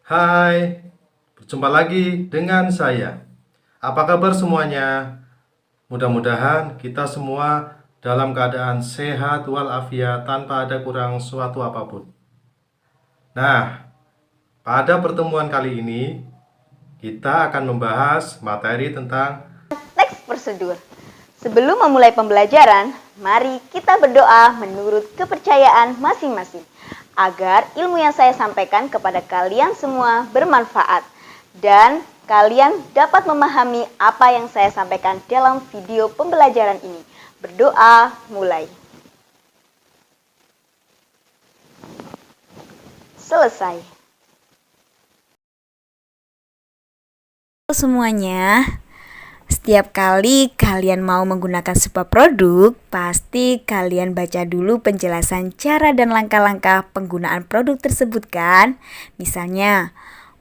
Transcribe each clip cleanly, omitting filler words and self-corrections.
Hai, berjumpa lagi dengan saya. Apa kabar semuanya? Mudah-mudahan kita semua dalam keadaan sehat walafiat tanpa ada kurang suatu apapun. Nah, pada pertemuan kali ini kita akan membahas materi tentang Teks prosedur. Sebelum memulai pembelajaran, mari kita berdoa menurut kepercayaan masing-masing agar ilmu yang saya sampaikan kepada kalian semua bermanfaat dan kalian dapat memahami apa yang saya sampaikan dalam video pembelajaran ini. Berdoa mulai. Selesai. Semuanya, setiap kali kalian mau menggunakan sebuah produk, pasti kalian baca dulu penjelasan cara dan langkah-langkah penggunaan produk tersebut kan? Misalnya,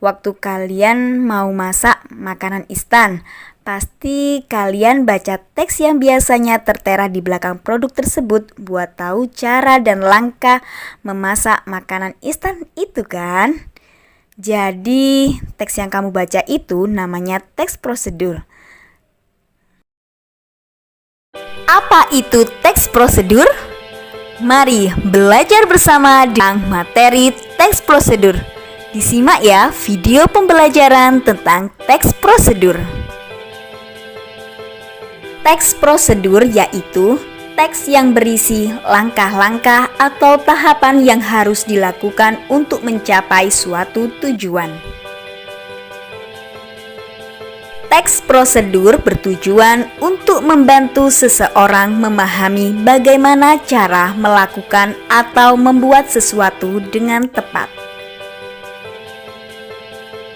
waktu kalian mau masak makanan instan, pasti kalian baca teks yang biasanya tertera di belakang produk tersebut buat tahu cara dan langkah memasak makanan instan itu kan? Jadi, teks yang kamu baca itu namanya teks prosedur. Apa itu teks prosedur? Mari belajar bersama dengan materi teks prosedur. Disimak ya video pembelajaran tentang teks prosedur. Teks prosedur yaitu teks yang berisi langkah-langkah atau tahapan yang harus dilakukan untuk mencapai suatu tujuan. Teks prosedur bertujuan untuk membantu seseorang memahami bagaimana cara melakukan atau membuat sesuatu dengan tepat.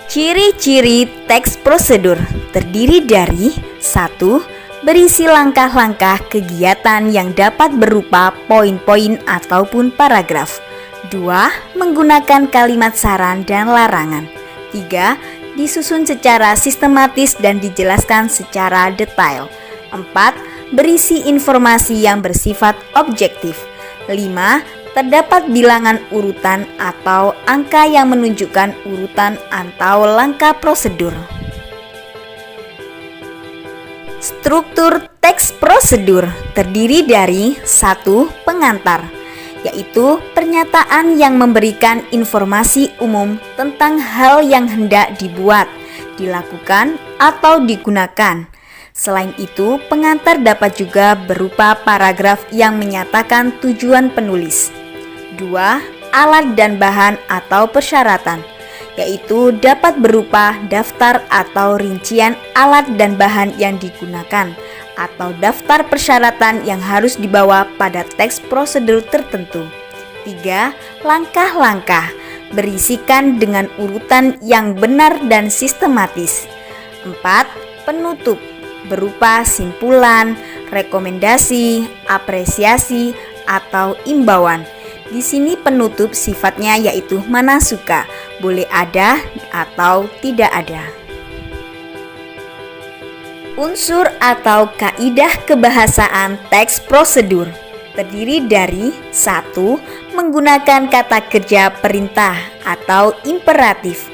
Ciri-ciri teks prosedur terdiri dari 1. Berisi langkah-langkah kegiatan yang dapat berupa poin-poin ataupun paragraf. 2. Menggunakan kalimat saran dan larangan. 3. Disusun secara sistematis dan dijelaskan secara detail. 4. Berisi informasi yang bersifat objektif. 5. Terdapat bilangan urutan atau angka yang menunjukkan urutan atau langkah prosedur. Struktur teks prosedur terdiri dari 1. Pengantar, yaitu pernyataan yang memberikan informasi umum tentang hal yang hendak dibuat, dilakukan, atau digunakan. Selain itu, pengantar dapat juga berupa paragraf yang menyatakan tujuan penulis. 2. Alat dan bahan atau persyaratan, yaitu dapat berupa daftar atau rincian alat dan bahan yang digunakan, atau daftar persyaratan yang harus dibawa pada teks prosedur tertentu. 3. Langkah-langkah berisikan dengan urutan yang benar dan sistematis. 4. Penutup berupa simpulan, rekomendasi, apresiasi, atau imbauan. Di sini penutup sifatnya yaitu mana suka, boleh ada atau tidak ada. Unsur atau kaidah kebahasaan teks prosedur terdiri dari 1. Menggunakan kata kerja perintah atau imperatif.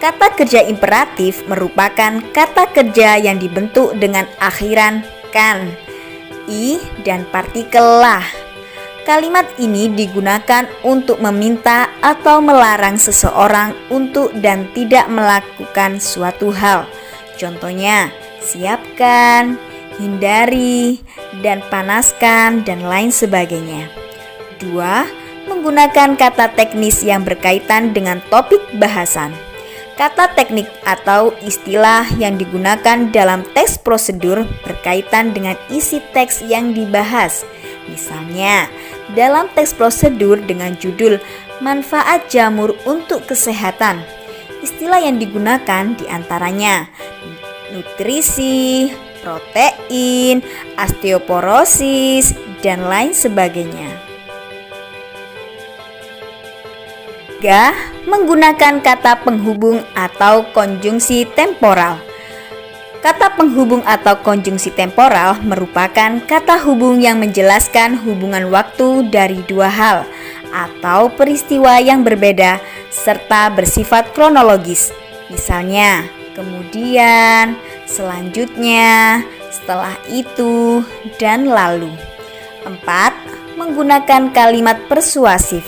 Kata kerja imperatif merupakan kata kerja yang dibentuk dengan akhiran kan, i, dan partikel lah. Kalimat ini digunakan untuk meminta atau melarang seseorang untuk dan tidak melakukan suatu hal. Contohnya, siapkan, hindari, dan panaskan, dan lain sebagainya. 2. Menggunakan kata teknis yang berkaitan dengan topik bahasan. Kata teknik atau istilah yang digunakan dalam teks prosedur berkaitan dengan isi teks yang dibahas. Misalnya, dalam teks prosedur dengan judul manfaat jamur untuk kesehatan, istilah yang digunakan diantaranya nutrisi, protein, osteoporosis, dan lain sebagainya. 3. Menggunakan kata penghubung atau konjungsi temporal. Kata penghubung atau konjungsi temporal merupakan kata hubung yang menjelaskan hubungan waktu dari dua hal atau peristiwa yang berbeda serta bersifat kronologis. Misalnya, kemudian, selanjutnya, setelah itu, dan lalu. 4. Menggunakan kalimat persuasif.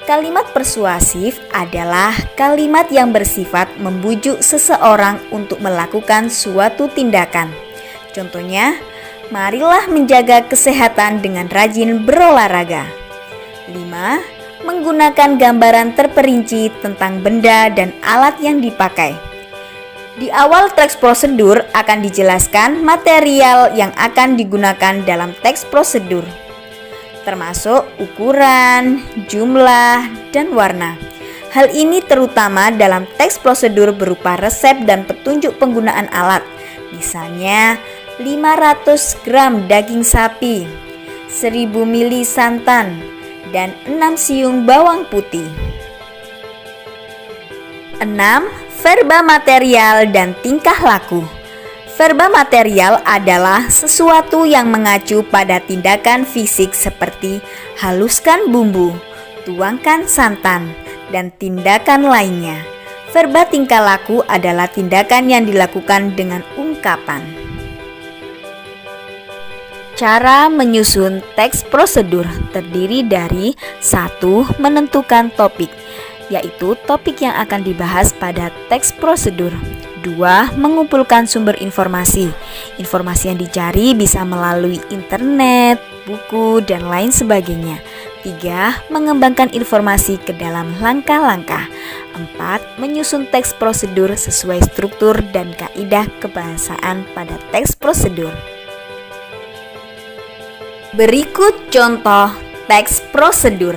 Kalimat persuasif adalah kalimat yang bersifat membujuk seseorang untuk melakukan suatu tindakan. Contohnya, marilah menjaga kesehatan dengan rajin berolahraga. 5. Menggunakan gambaran terperinci tentang benda dan alat yang dipakai. Di awal teks prosedur akan dijelaskan material yang akan digunakan dalam teks prosedur, termasuk ukuran, jumlah, dan warna. Hal ini terutama dalam teks prosedur berupa resep dan petunjuk penggunaan alat. Misalnya, 500 gram daging sapi, 1000 ml santan, dan 6 siung bawang putih. 6. Verba material dan tingkah laku. Verba material adalah sesuatu yang mengacu pada tindakan fisik seperti haluskan bumbu, tuangkan santan, dan tindakan lainnya. Verba tingkah laku adalah tindakan yang dilakukan dengan ungkapan. Cara menyusun teks prosedur terdiri dari 1. Menentukan topik, yaitu topik yang akan dibahas pada teks prosedur. 2. Mengumpulkan sumber informasi. Informasi yang dicari bisa melalui internet, buku, dan lain sebagainya. 3. Mengembangkan informasi ke dalam langkah-langkah. 4. Menyusun teks prosedur sesuai struktur dan kaidah kebahasaan pada teks prosedur. Berikut contoh teks prosedur.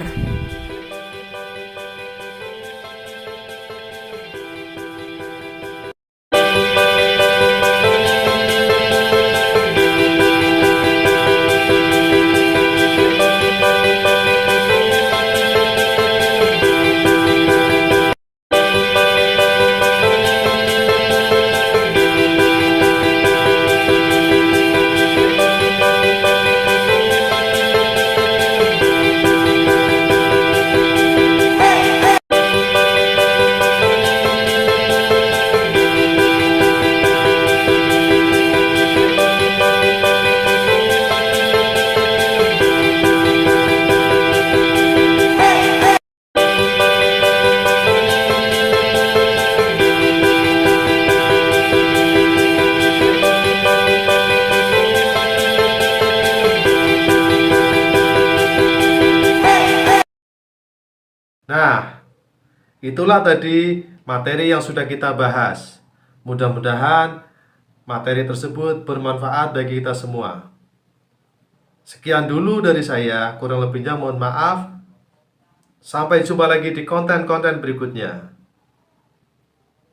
Nah, itulah tadi materi yang sudah kita bahas. Mudah-mudahan materi tersebut bermanfaat bagi kita semua. Sekian dulu dari saya, kurang lebihnya mohon maaf. Sampai jumpa lagi di konten-konten berikutnya.